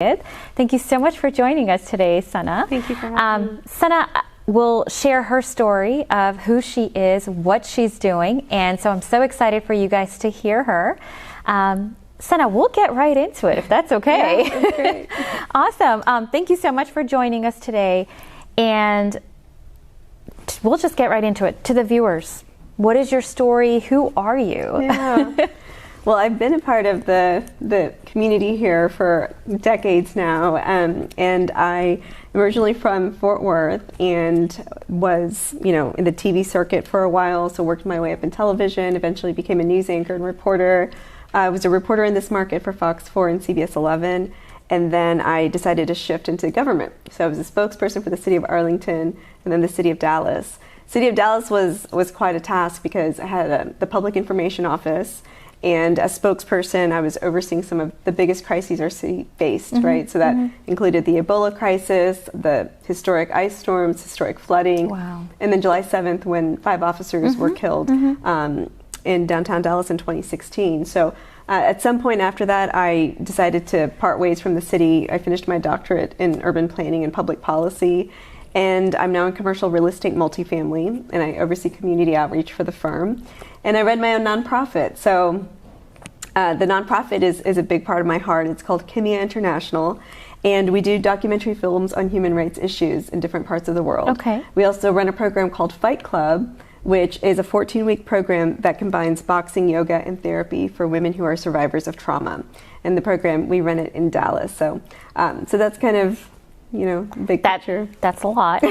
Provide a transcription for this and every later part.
Syed. Thank you so much for joining us today, Sana. Thank you for having me. Sana will share her story of who she is, what she's doing, and so I'm so excited for you guys to hear her. Sana, we'll get right into it if that's okay. Yeah, that's great. Awesome. Thank you so much for joining us today, and we'll just get right into it. To the viewers, what is your story? Who are you? Yeah. Well, I've been a part of the community here for decades now, and I am originally from Fort Worth and was, in the TV circuit for a while, so worked my way up in television, eventually became a news anchor and reporter. I was a reporter in this market for Fox 4 and CBS 11, and then I decided to shift into government. So I was a spokesperson for the city of Arlington and then the city of Dallas. City of Dallas was quite a task because I had the public information office, and as spokesperson, I was overseeing some of the biggest crises our city faced, right? So that included the Ebola crisis, the historic ice storms, historic flooding, and then July 7th when 5 officers were killed in downtown Dallas in 2016. So at some point after that, I decided to part ways from the city. I finished my doctorate in urban planning and public policy, and I'm now in commercial real estate multifamily, and I oversee community outreach for the firm. And I run my own nonprofit. So the nonprofit is a big part of my heart. It's called Kimia International, and we do documentary films on human rights issues in different parts of the world. Okay. We also run a program called Fight Club, which is a 14-week program that combines boxing, yoga, and therapy for women who are survivors of trauma. And the program, we run it in Dallas. So so that's kind of, big picture. That's a lot.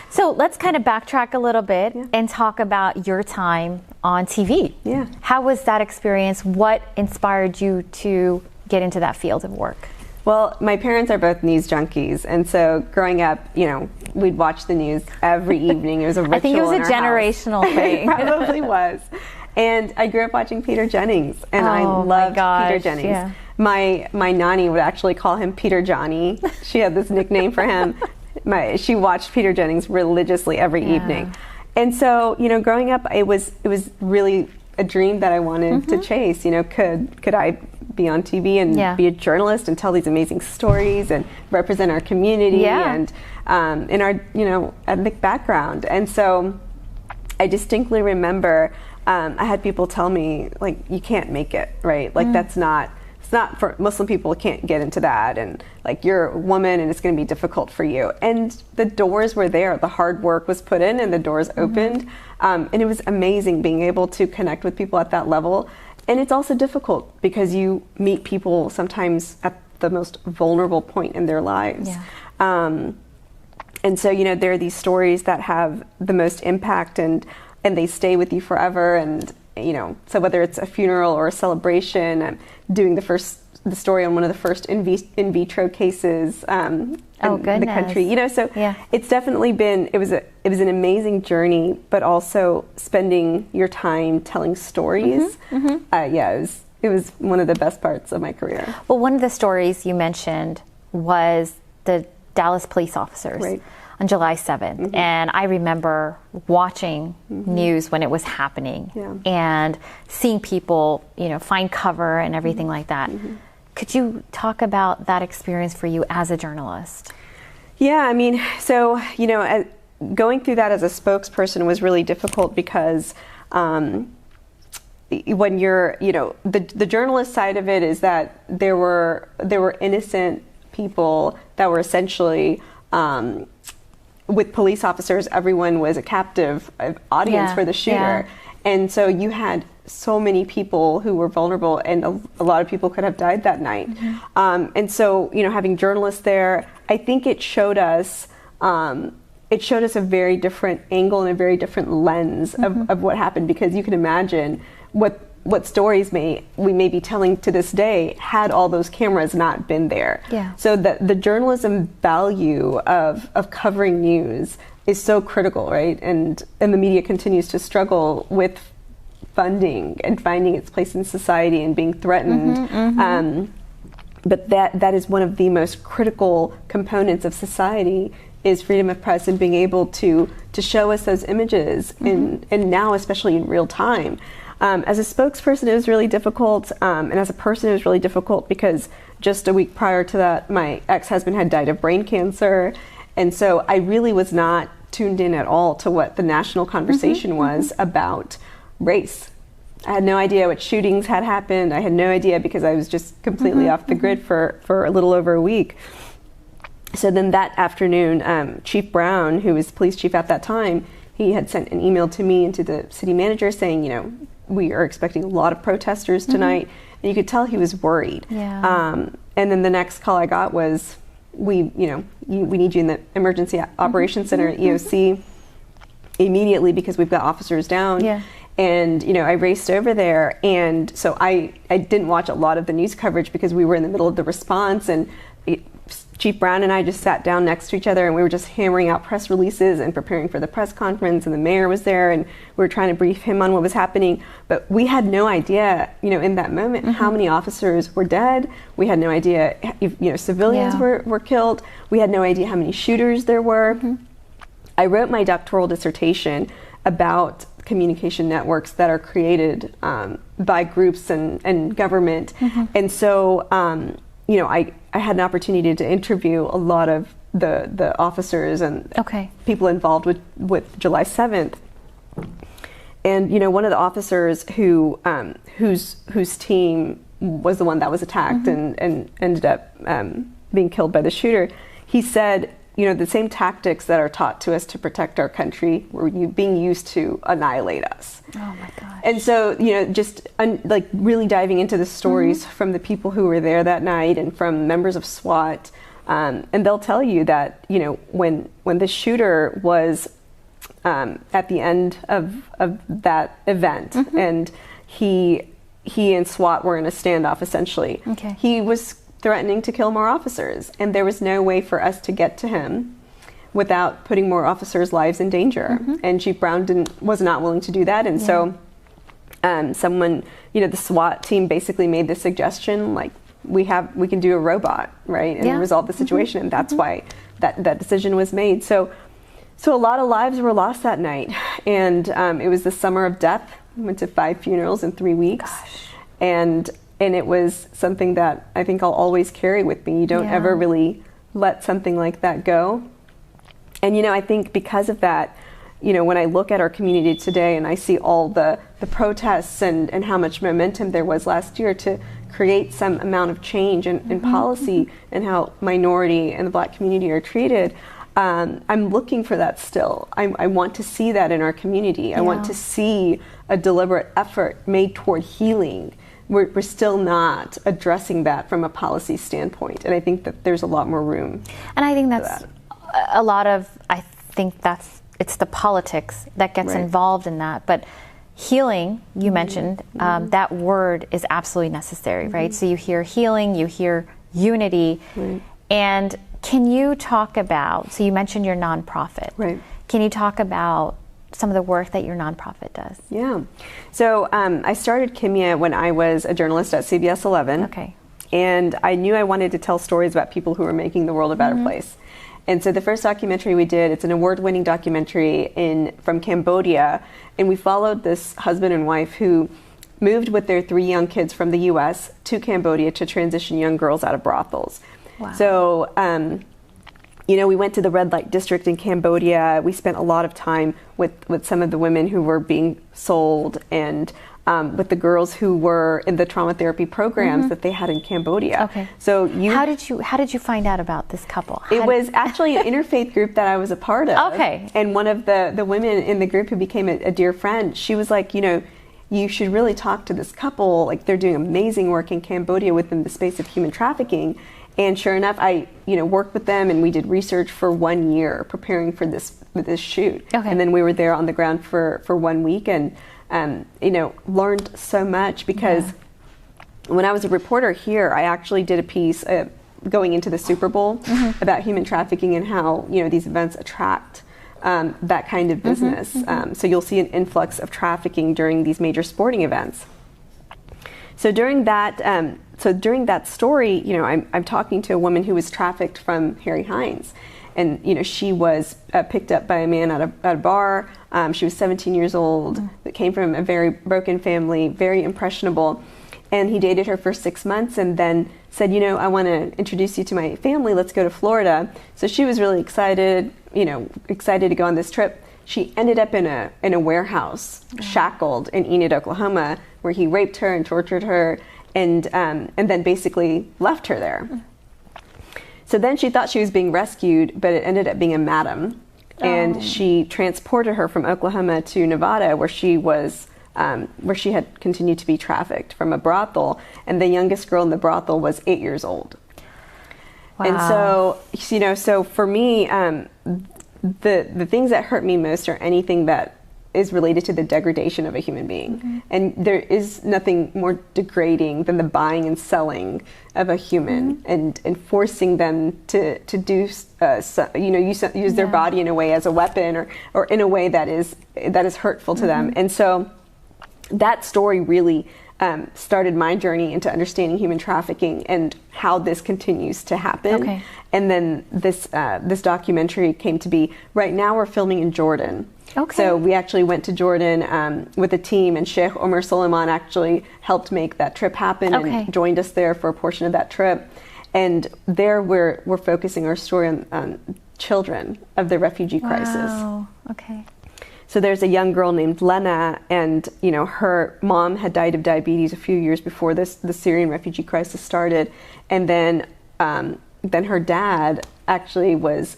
So let's kind of backtrack a little bit and talk about your time on TV. Yeah. How was that experience? What inspired you to get into that field of work? Well, my parents are both news junkies, and so growing up, we'd watch the news every evening. It was a ritual. I think it was in a our generational house. thing. It probably was. And I grew up watching Peter Jennings, and I loved Peter Jennings. Yeah. My nanny would actually call him Peter Johnny. She had this nickname for him. She watched Peter Jennings religiously every evening. And so, growing up, it was really a dream that I wanted to chase. Could I be on TV and be a journalist and tell these amazing stories and represent our community and in our ethnic background? And so I distinctly remember I had people tell me, like, you can't make it, right? Like it's not for Muslim people, can't get into that, and like you're a woman and it's going to be difficult for you. And the doors were there, the hard work was put in and the doors opened, and it was amazing being able to connect with people at that level. And it's also difficult because you meet people sometimes at the most vulnerable point in their lives. And so there are these stories that have the most impact and they stay with you forever. And so whether it's a funeral or a celebration, I'm doing the story on one of the first in vitro cases in the country. So it's definitely been, it was an amazing journey, but also spending your time telling stories. It was one of the best parts of my career. Well, one of the stories you mentioned was the Dallas police officers on July 7th. And I remember watching news when it was happening and seeing people, find cover and everything like that. Could you talk about that experience for you as a journalist? Yeah, I mean, so, going through that as a spokesperson was really difficult because when you're, the journalist side of it is that there were innocent people that were essentially with police officers. Everyone was a captive audience for the shooter. And so you had so many people who were vulnerable, and a lot of people could have died that night. And so, having journalists there, I think it showed us a very different angle and a very different lens of what happened, because you can imagine what stories we may be telling to this day had all those cameras not been there. So the journalism value of covering news is so critical, right? And the media continues to struggle with funding and finding its place in society and being threatened. But that is one of the most critical components of society, is freedom of press and being able to show us those images and now especially in real time. As a spokesperson, it was really difficult, and as a person, it was really difficult because just a week prior to that, my ex-husband had died of brain cancer. And so I really was not tuned in at all to what the national conversation was about race. I had no idea what shootings had happened. I had no idea because I was just completely off the grid for a little over a week. So then that afternoon, Chief Brown, who was police chief at that time, he had sent an email to me and to the city manager saying, you know, we are expecting a lot of protesters tonight. And you could tell he was worried. Yeah. And then the next call I got was, we need you in the emergency operations center at EOC immediately because we've got officers down. Yeah. And, you know, I raced over there. And so I didn't watch a lot of the news coverage because we were in the middle of the response. And Chief Brown and I just sat down next to each other and we were just hammering out press releases and preparing for the press conference, and the mayor was there and we were trying to brief him on what was happening. But we had no idea, you know, in that moment how many officers were dead. We had no idea if, you know, civilians were killed. We had no idea how many shooters there were. I wrote my doctoral dissertation about communication networks that are created by groups and government. And so, you know, I had an opportunity to interview a lot of the officers and people involved with July 7th. And, you know, one of the officers whose team was the one that was attacked and ended up being killed by the shooter, he said, you know, the same tactics that are taught to us to protect our country were being used to annihilate us. Oh my gosh. And so, you know, just like really diving into the stories from the people who were there that night and from members of SWAT, and they'll tell you that, you know, when the shooter was at the end of that event, and he and SWAT were in a standoff essentially. He was threatening to kill more officers, and there was no way for us to get to him without putting more officers' lives in danger. And Chief Brown was not willing to do that, and so someone, you know, the SWAT team basically made the suggestion, like, we can do a robot, right, and resolve the situation, and that's why that decision was made. So a lot of lives were lost that night, and it was the summer of death. We went to 5 funerals in 3 weeks. And it was something that I think I'll always carry with me. You don't ever really let something like that go. And, you know, I think because of that, you know, when I look at our community today and I see all the protests and how much momentum there was last year to create some amount of change in policy and how minority and the Black community are treated, I'm looking for that still. I want to see that in our community. I want to see a deliberate effort made toward healing. We're still not addressing that from a policy standpoint, and I think that there's a lot more room. And I think that's a lot of, it's the politics that gets involved in that. But healing, you mentioned, that word is absolutely necessary, right? So you hear healing, you hear unity, and can you talk about, so you mentioned your nonprofit. Can you talk about some of the work that your nonprofit does? Yeah. So I started Kimya when I was a journalist at CBS 11. And I knew I wanted to tell stories about people who were making the world a better place. And so the first documentary we did, it's an award-winning documentary from Cambodia, and we followed this husband and wife who moved with their 3 young kids from the U.S. to Cambodia to transition young girls out of brothels. So, you know, we went to the red light district in Cambodia. We spent a lot of time with some of the women who were being sold, and with the girls who were in the trauma therapy programs that they had in Cambodia. So how did you find out about this couple? It was actually an interfaith group that I was a part of. And one of the women in the group who became a dear friend, she was like, you know, you should really talk to this couple. Like, they're doing amazing work in Cambodia within the space of human trafficking. And sure enough, I, you know, worked with them, and we did research for 1 year preparing for this shoot. And then we were there on the ground for 1 week, and you know, learned so much because when I was a reporter here, I actually did a piece going into the Super Bowl about human trafficking and how, you know, these events attract that kind of business. So you'll see an influx of trafficking during these major sporting events. So during that story, you know, I'm talking to a woman who was trafficked from Harry Hines, and you know, she was picked up by a man at a bar. She was 17 years old, that came from a very broken family, very impressionable, and he dated her for 6 months, and then said, I want to introduce you to my family. Let's go to Florida. So she was really excited, excited to go on this trip. She ended up in a warehouse, shackled in Enid, Oklahoma, where he raped her and tortured her, and then basically left her there. So then she thought she was being rescued, but it ended up being a madam. And she transported her from Oklahoma to Nevada, where she had continued to be trafficked from a brothel. And the youngest girl in the brothel was 8 years old. Wow. And so, so for me, the things that hurt me most are anything that is related to the degradation of a human being. Mm-hmm. And there is nothing more degrading than the buying and selling of a human, and forcing them to do, use their body in a way as a weapon, or in a way that is hurtful to them. And so that story really started my journey into understanding human trafficking and how this continues to happen. Okay. And then this documentary came to be. Right now we're filming in Jordan. Okay. So we actually went to Jordan with a team, and Sheikh Omar Suleiman actually helped make that trip happen and joined us there for a portion of that trip. And there we're focusing our story on children of the refugee crisis. Wow. Okay. So there's a young girl named Lena, and her mom had died of diabetes a few years before the Syrian refugee crisis started, and then her dad actually was,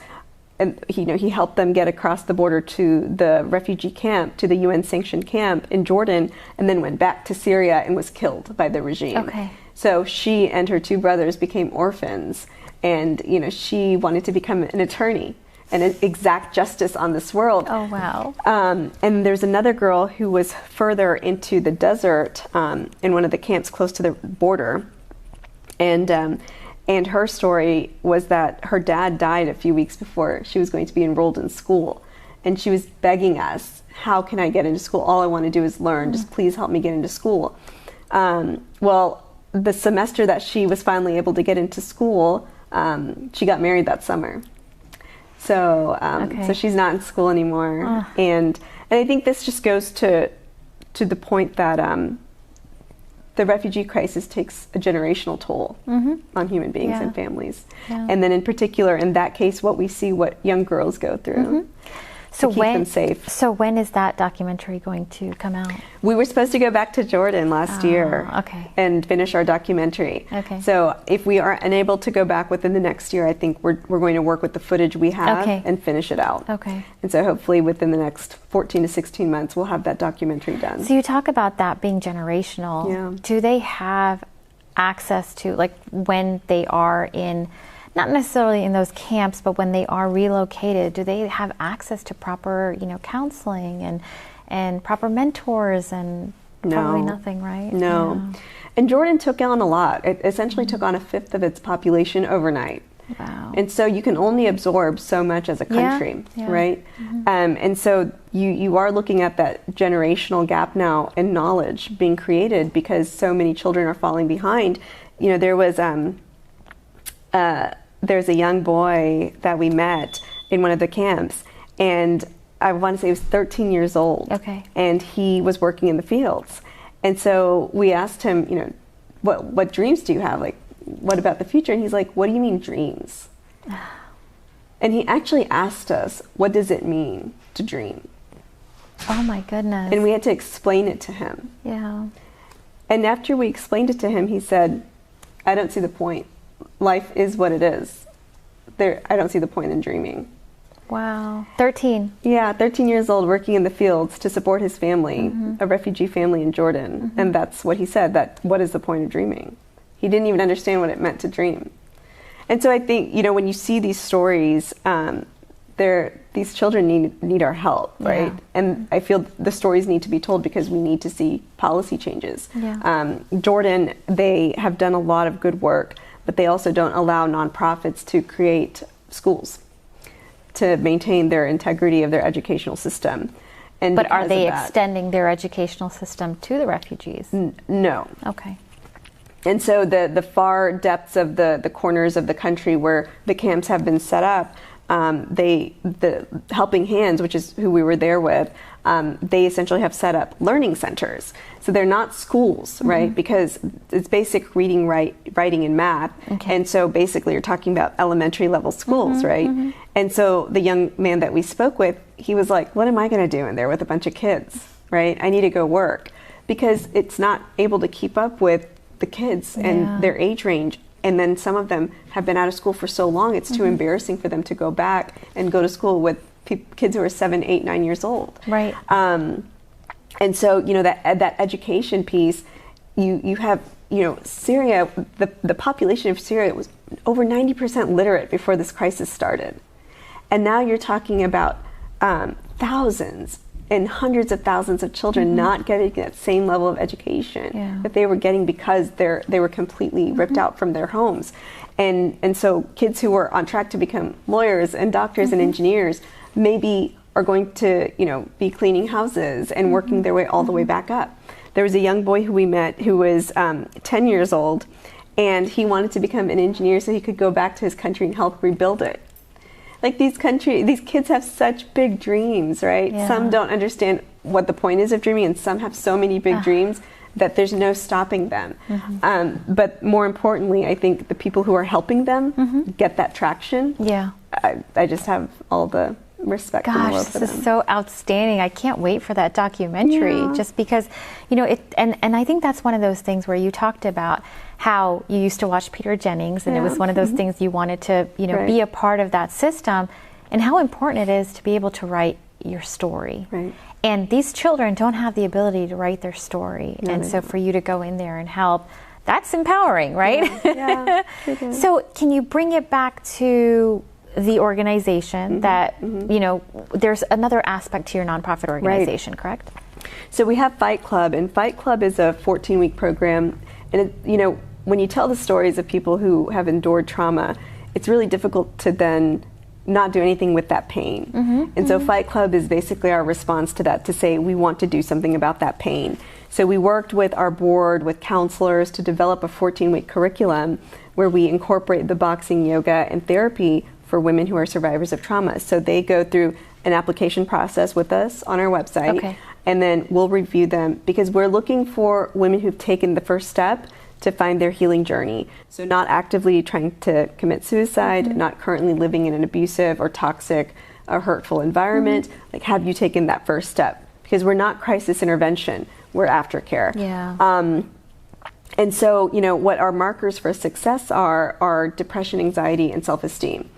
and he helped them get across the border to the refugee camp, to the UN-sanctioned camp in Jordan, and then went back to Syria and was killed by the regime. Okay. So she and her two brothers became orphans, and she wanted to become an attorney and exact justice on this world. Oh, wow. And there's another girl who was further into the desert in one of the camps close to the border. And her story was that her dad died a few weeks before she was going to be enrolled in school. And she was begging us, how can I get into school? All I want to do is learn. Just please help me get into school. Well, the semester that she was finally able to get into school, she got married that summer. So so she's not in school anymore. And I think this just goes to the point that the refugee crisis takes a generational toll on human beings and families. Yeah. And then in particular, in that case, what young girls go through. To keep them safe. So when is that documentary going to come out? We were supposed to go back to Jordan last year and finish our documentary. Okay. So if we are unable to go back within the next year, I think we're going to work with the footage we have and finish it out. Okay. And so hopefully within the next 14 to 16 months, we'll have that documentary done. So you talk about that being generational. Yeah. Do they have access to, like, when they are in, not necessarily in those camps, but when they are relocated, do they have access to proper, counseling and proper mentors and probably nothing, right? No. Yeah. And Jordan took on a lot. It essentially took on a fifth of its population overnight. Wow. And so you can only absorb so much as a country, right? And so you are looking at that generational gap now in knowledge being created because so many children are falling behind. There was there's a young boy that we met in one of the camps, and I want to say he was 13 years old. Okay. And he was working in the fields. And so we asked him, what dreams do you have? Like, what about the future? And he's like, what do you mean dreams? And he actually asked us, what does it mean to dream? Oh my goodness. And we had to explain it to him. Yeah. And after we explained it to him, he said, I don't see the point. Life is what it is. I don't see the point in dreaming. Wow. 13. Yeah, 13 years old, working in the fields to support his family, a refugee family in Jordan. And that's what he said, that what is the point of dreaming? He didn't even understand what it meant to dream. And so I think, when you see these stories, these children need our help, right? Yeah. And I feel the stories need to be told because we need to see policy changes. Yeah. Jordan, they have done a lot of good work, but they also don't allow nonprofits to create schools to maintain their integrity of their educational system. And but are they extending their educational system to the refugees? No. Okay. And so the far depths of the corners of the country where the camps have been set up, the Helping Hands, which is who we were there with, they essentially have set up learning centers. So they're not schools, right? Because it's basic reading, writing, and math. Okay. And so basically you're talking about elementary level schools, right? And so the young man that we spoke with, he was like, what am I going to do in there with a bunch of kids, right? I need to go work, because it's not able to keep up with the kids and their age range. And then some of them have been out of school for so long, it's too embarrassing for them to go back and go to school with kids who are 7, 8, 9 years old. Right. And so, that education piece, you have, Syria, the population of Syria was over 90% literate before this crisis started. And now you're talking about thousands and hundreds of thousands of children not getting that same level of education that they were getting because they were completely ripped out from their homes. And so kids who were on track to become lawyers and doctors and engineers maybe are going to, be cleaning houses and working their way all the way back up. There was a young boy who we met who was 10 years old, and he wanted to become an engineer so he could go back to his country and help rebuild it. Like these kids have such big dreams, right? Yeah. Some don't understand what the point is of dreaming, and some have so many big dreams that there's no stopping them. But more importantly, I think the people who are helping them get that traction. Yeah. I just have all the respect in the world for them. This is so outstanding. I can't wait for that documentary, just because, and I think that's one of those things where you talked about how you used to watch Peter Jennings, and it was one of those things you wanted to, be a part of that system, and how important it is to be able to write your story. Right. And these children don't have the ability to write their story. And so for you to go in there and help, that's empowering, right? Yeah. So can you bring it back to the organization that, there's another aspect to your nonprofit organization, correct? So we have Fight Club, and Fight Club is a 14-week program. And, when you tell the stories of people who have endured trauma, it's really difficult to then not do anything with that pain. And so Fight Club is basically our response to that, to say we want to do something about that pain. So we worked with our board, with counselors, to develop a 14-week curriculum where we incorporate the boxing, yoga, and therapy for women who are survivors of trauma. So they go through an application process with us on our website, and then we'll review them, because we're looking for women who've taken the first step to find their healing journey. So not actively trying to commit suicide, not currently living in an abusive or toxic or hurtful environment. Like, have you taken that first step? Because we're not crisis intervention, we're aftercare. And so, what our markers for success are depression, anxiety, and self-esteem.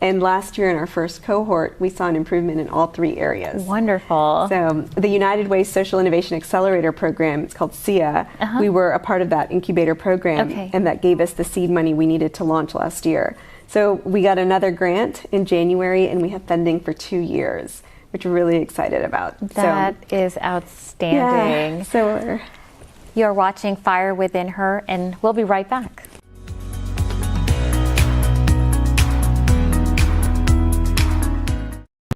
And last year in our first cohort, we saw an improvement in all 3 areas. Wonderful. So the United Way Social Innovation Accelerator Program, it's called SIA, we were a part of that incubator program, and that gave us the seed money we needed to launch last year. So we got another grant in January, and we have funding for 2 years, which we're really excited about. That is outstanding. Yeah, so you're watching Fire Within Her, and we'll be right back.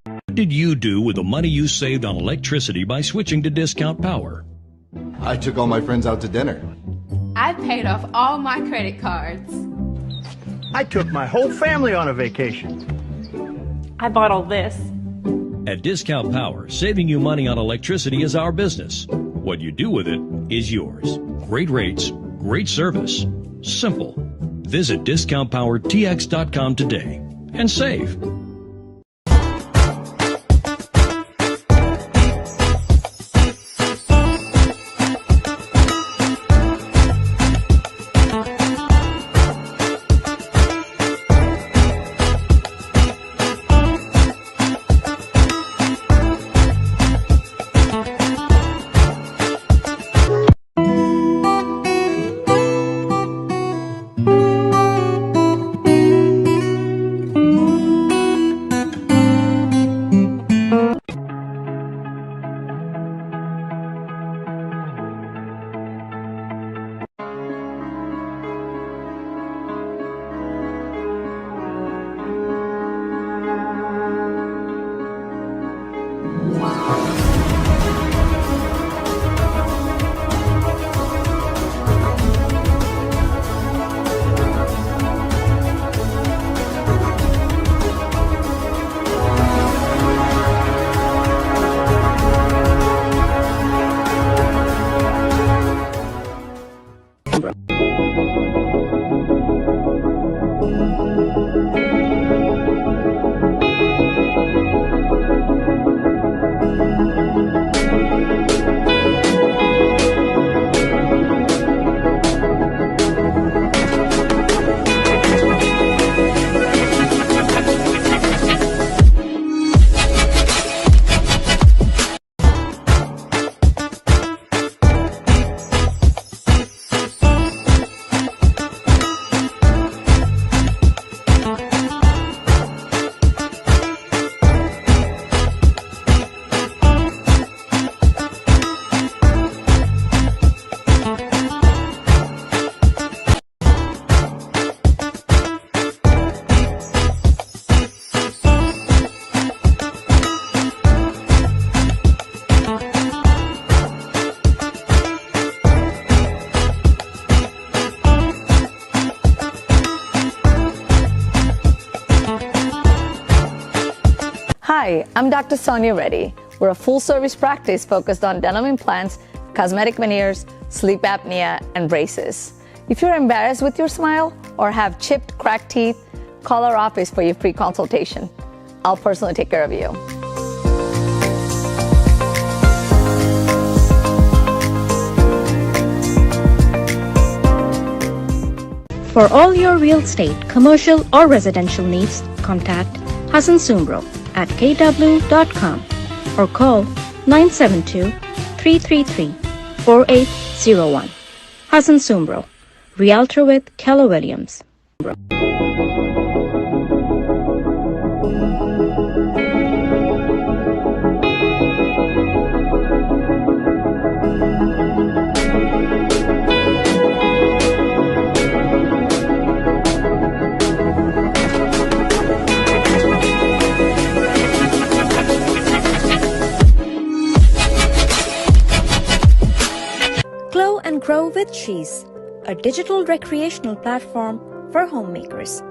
What did you do with the money you saved on electricity by switching to Discount Power? I took all my friends out to dinner. I paid off all my credit cards. I took my whole family on a vacation. I bought all this. At Discount Power, saving you money on electricity is our business. What you do with it is yours. Great rates, great service. Simple. Visit discountpowertx.com today and save. Hi, I'm Dr. Sonia Reddy. We're a full-service practice focused on dental implants, cosmetic veneers, sleep apnea, and braces. If you're embarrassed with your smile or have chipped, cracked teeth, call our office for your free consultation. I'll personally take care of you. For all your real estate, commercial or residential needs, contact Hassan Sumro at kw.com or call 972-333-4801. Hassan Sumro, Realtor with Keller Williams. Glow and Grow with Cheese, a digital recreational platform for homemakers.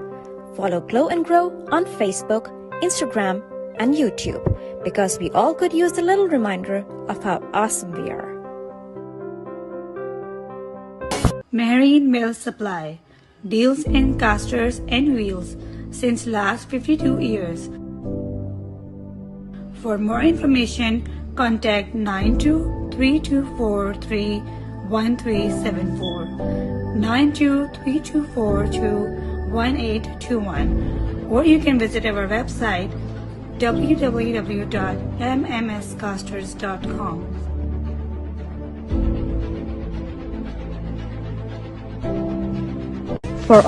Follow Glow and Grow on Facebook, Instagram, and YouTube because we all could use a little reminder of how awesome we are. Marine Mill Supply deals in casters and wheels since last 52 years. For more information, contact 9232431374, 9232421821, or you can visit our website www.mmscasters.com. For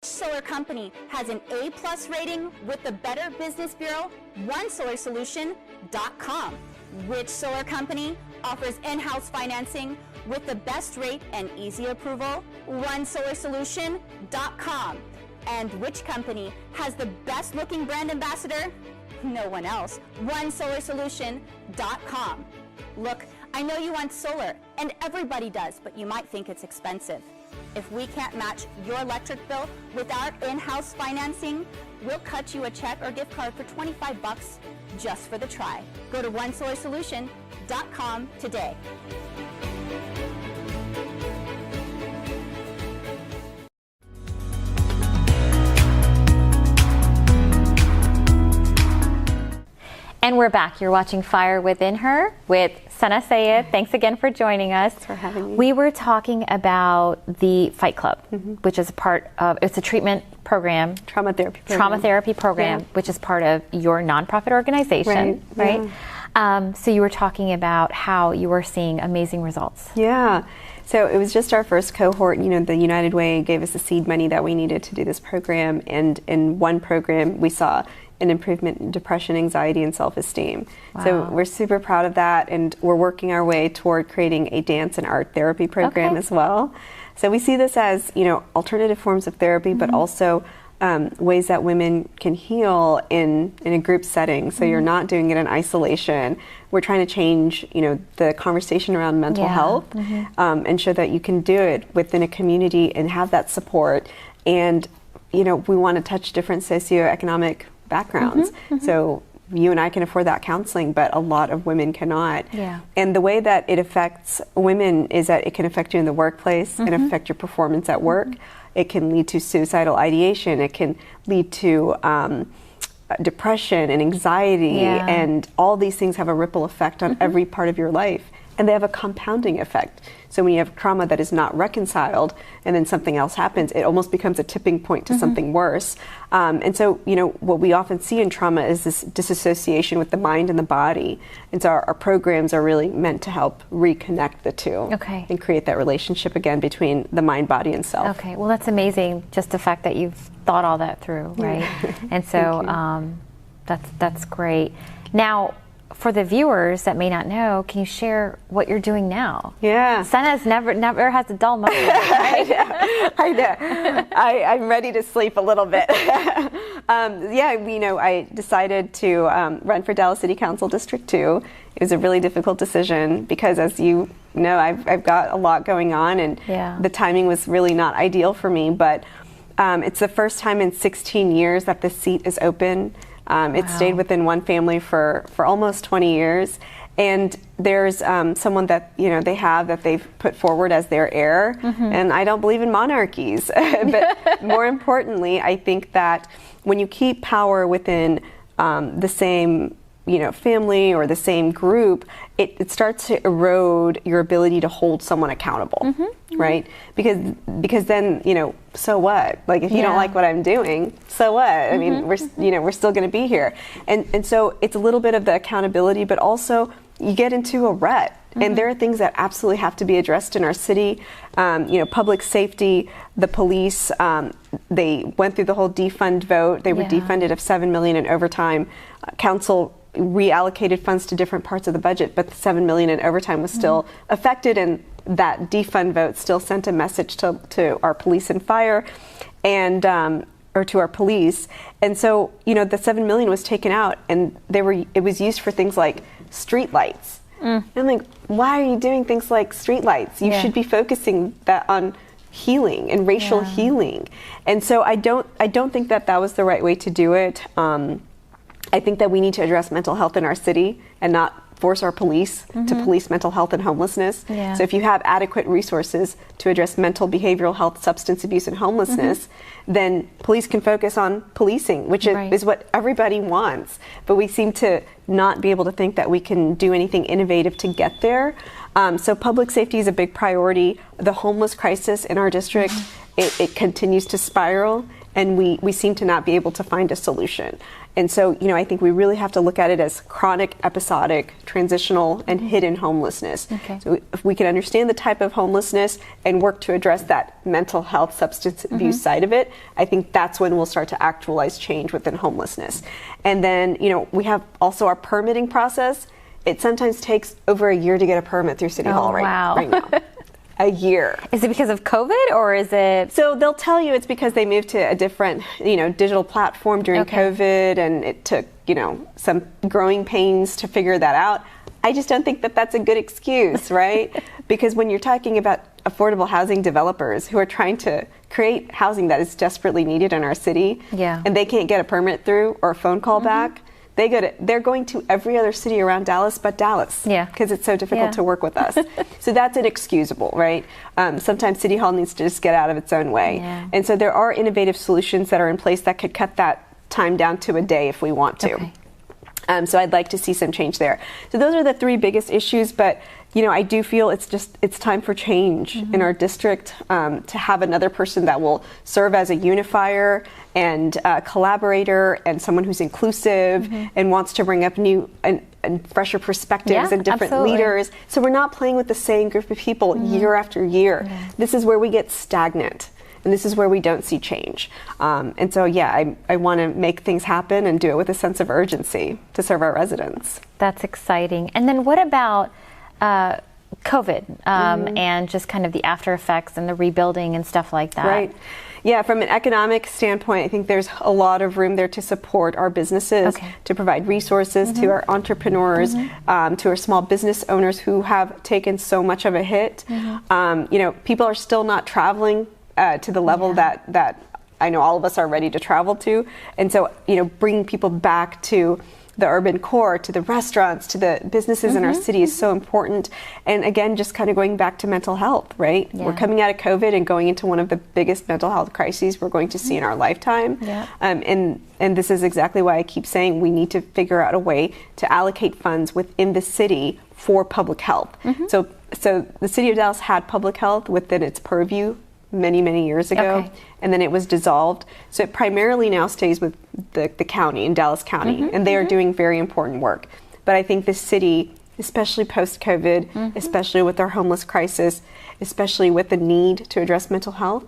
Solar Company has an A+ rating with the Better Business Bureau, OneSolarSolution.com. Which solar company offers in-house financing with the best rate and easy approval? OneSolarSolution.com. And which company has the best looking brand ambassador? No one else. OneSolarSolution.com. Look, I know you want solar, and everybody does, but you might think it's expensive. If we can't match your electric bill with our in-house financing, we'll cut you a check or gift card for $25 just for the try. Go to OneSolarSolution.com today. And we're back. You're watching Fire Within Her with Sana Syed. Thanks again for joining us. Thanks for having me. We were talking about the Fight Club, which is a part of, it's a treatment program. Trauma therapy program, which is part of your nonprofit organization, right? So you were talking about how you were seeing amazing results. Yeah. So it was just our first cohort. You know, the United Way gave us the seed money that we needed to do this program. And in one program, we saw an improvement in depression, anxiety, and self-esteem. Wow. So we're super proud of that, and we're working our way toward creating a dance and art therapy program as well. So we see this as, you know, alternative forms of therapy, but also ways that women can heal in a group setting. So you're not doing it in isolation. We're trying to change, you know, the conversation around mental health and show that you can do it within a community and have that support. And, you know, we want to touch different socioeconomic backgrounds. So you and I can afford that counseling, but a lot of women cannot. And the way that it affects women is that it can affect you in the workplace, it can affect your performance at work, it can lead to suicidal ideation, it can lead to depression and anxiety, and all these things have a ripple effect on every part of your life. And they have a compounding effect. So when you have trauma that is not reconciled and then something else happens, it almost becomes a tipping point to something worse. And so, you know, what we often see in trauma is this disassociation with the mind and the body. And so our programs are really meant to help reconnect the two and create that relationship again between the mind, body, and self. Okay, well, that's amazing, just the fact that you've thought all that through, right? And so that's great. Now, for the viewers that may not know, can you share what you're doing now? Sana's never has a dull moment, right? I know. I'm ready to sleep a little bit. You know, I decided to run for Dallas City Council District 2. It was a really difficult decision because, as you know, I've got a lot going on, and the timing was really not ideal for me. But It's the first time in 16 years that the seat is open. It stayed within one family for almost 20 years. And there's someone that they've put forward as their heir. And I don't believe in monarchies. But more importantly, I think that when you keep power within the same family or the same group, it starts to erode your ability to hold someone accountable, right? Because then, so what? Like, if you don't like what I'm doing, so what? I mean, we're still going to be here. And so it's a little bit of the accountability, but also you get into a rut. And there are things that absolutely have to be addressed in our city. Public safety, the police, they went through the whole defund vote. They were defunded of $7 million in overtime. Council reallocated funds to different parts of the budget, but the $7 million in overtime was still affected, and that defund vote still sent a message to our police and fire, and or to our police. And so, the $7 million was taken out, and it was used for things like street lights. And I'm like, why are you doing things like street lights? You should be focusing that on healing and racial healing. And so I don't think that was the right way to do it. I think that we need to address mental health in our city and not force our police to police mental health and homelessness. So if you have adequate resources to address mental, behavioral health, substance abuse, and homelessness, then police can focus on policing, which is what everybody wants. But we seem to not be able to think that we can do anything innovative to get there. So public safety is a big priority. The homeless crisis in our district, it continues to spiral, and we seem to not be able to find a solution. And so, I think we really have to look at it as chronic, episodic, transitional, and hidden homelessness. So if we can understand the type of homelessness and work to address that mental health, substance abuse side of it, I think that's when we'll start to actualize change within homelessness. And then, we have also our permitting process. It sometimes takes over a year to get a permit through City Hall right now. A year. Is it because of COVID, or is it? So they'll tell you it's because they moved to a different, digital platform during COVID, and it took, some growing pains to figure that out. I just don't think that that's a good excuse, right? Because when you're talking about affordable housing developers who are trying to create housing that is desperately needed in our city, and they can't get a permit through or a phone call back, they're going to every other city around Dallas but Dallas, because it's so difficult to work with us. So that's inexcusable, right? Sometimes City Hall needs to just get out of its own way. And so there are innovative solutions that are in place that could cut that time down to a day if we want to. So I'd like to see some change there. So those are the three biggest issues, but I do feel it's time for change in our district, to have another person that will serve as a unifier and collaborator, and someone who's inclusive and wants to bring up new and fresher perspectives and different leaders. So we're not playing with the same group of people year after year. This is where we get stagnant. And this is where we don't see change. And so, I want to make things happen and do it with a sense of urgency to serve our residents. That's exciting. And then what about COVID and just kind of the after effects and the rebuilding and stuff like that? Right. Yeah, from an economic standpoint, I think there's a lot of room there to support our businesses, to provide resources to our entrepreneurs, to our small business owners who have taken so much of a hit. People are still not traveling to the level that I know all of us are ready to travel to. And so, bringing people back to the urban core, to the restaurants, to the businesses in our city is so important. And again, just kind of going back to mental health, right? We're coming out of COVID and going into one of the biggest mental health crises we're going to see in our lifetime. And this is exactly why I keep saying we need to figure out a way to allocate funds within the city for public health. So the city of Dallas had public health within its purview many years ago, and then it was dissolved. So it primarily now stays with the county, in Dallas County, and they are doing very important work. But I think the city, especially post-COVID, especially with our homeless crisis, especially with the need to address mental health,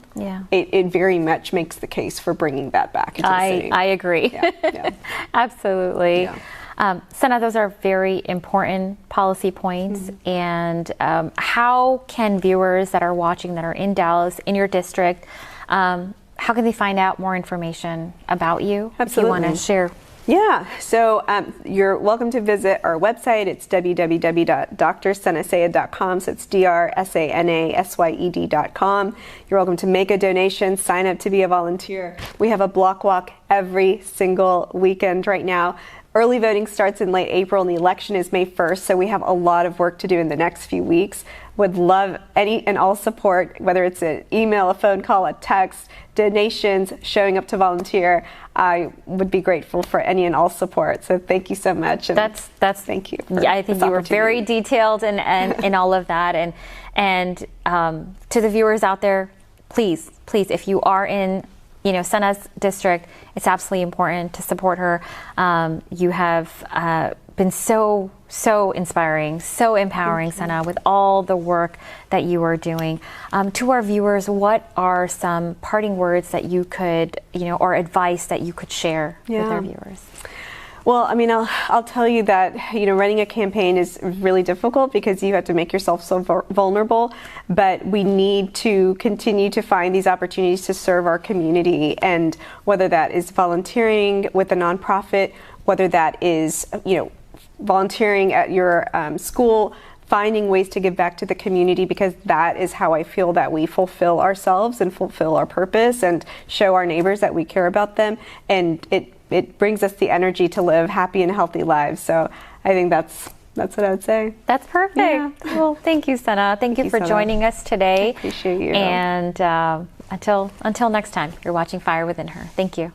it very much makes the case for bringing that back into the city. I agree. Absolutely. Sana, those are very important policy points. And how can viewers that are watching that are in Dallas, in your district, how can they find out more information about you? Absolutely. If you want to share Yeah, so you're welcome to visit our website. It's www.drsanasayed.com. So it's drsanasayed.com. You're welcome to make a donation, sign up to be a volunteer. We have a block walk every single weekend right now. Early voting starts in late April and the election is May 1st, so we have a lot of work to do in the next few weeks. Would love any and all support, whether it's an email, a phone call, a text, donations, showing up to volunteer. I would be grateful for any and all support. So thank you so much. And that's thank you. Yeah, I think you were very detailed in all of that. And to the viewers out there, please, if you are in Sana's district, it's absolutely important to support her. You have been so inspiring, so empowering, Sana, with all the work that you are doing. To our viewers, what are some parting words that you could, or advice that you could share with our viewers? Well, I mean, I'll tell you that, running a campaign is really difficult because you have to make yourself so vulnerable, but we need to continue to find these opportunities to serve our community, and whether that is volunteering with a nonprofit, whether that is, volunteering at your school, finding ways to give back to the community, because that is how I feel that we fulfill ourselves and fulfill our purpose and show our neighbors that we care about them. And it brings us the energy to live happy and healthy lives. So I think that's what I would say. That's perfect. Yeah. Well, thank you, Sana. Thank you for joining us today. I appreciate you. And until next time, you're watching Fire Within Her. Thank you.